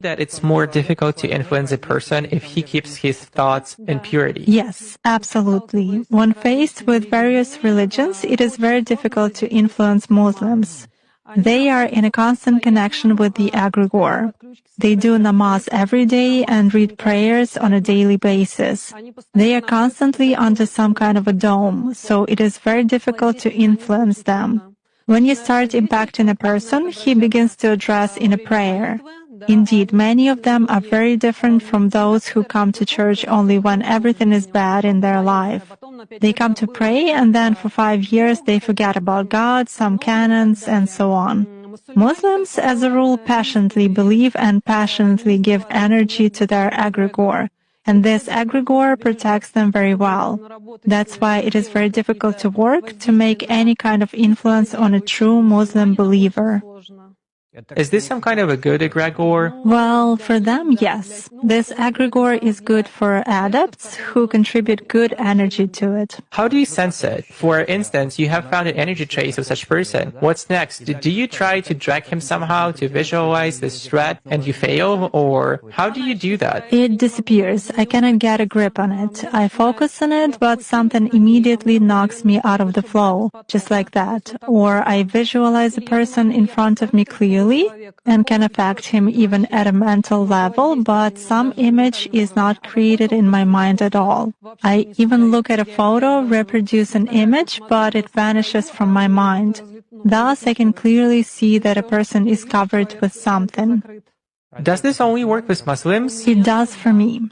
that it's more difficult to influence a person if he keeps his thoughts in purity. Yes, absolutely. When faced with various religions, it is very difficult to influence Muslims. They are in a constant connection with the egregore. They do namaz every day and read prayers on a daily basis. They are constantly under some kind of a dome, so it is very difficult to influence them. When you start impacting a person, he begins to address in a prayer. Indeed, many of them are very different from those who come to church only when everything is bad in their life. They come to pray, and then for 5 years they forget about God, some canons, and so on. Muslims, as a rule, passionately believe and passionately give energy to their egregore, and this egregore protects them very well. That's why it is very difficult to work to make any kind of influence on a true Muslim believer. Is this some kind of a good egregore? Well, for them, yes. This egregore is good for adepts who contribute good energy to it. How do you sense it? For instance, you have found an energy trace of such person. What's next? Do you try to drag him somehow to visualize this threat and you fail? Or how do you do that? It disappears. I cannot get a grip on it. I focus on it, but something immediately knocks me out of the flow, just like that. Or I visualize a person in front of me clearly and can affect him even at a mental level, but some image is not created in my mind at all. I even look at a photo, reproduce an image, but it vanishes from my mind. Thus, I can clearly see that a person is covered with something. Does this only work with Muslims? It does for me.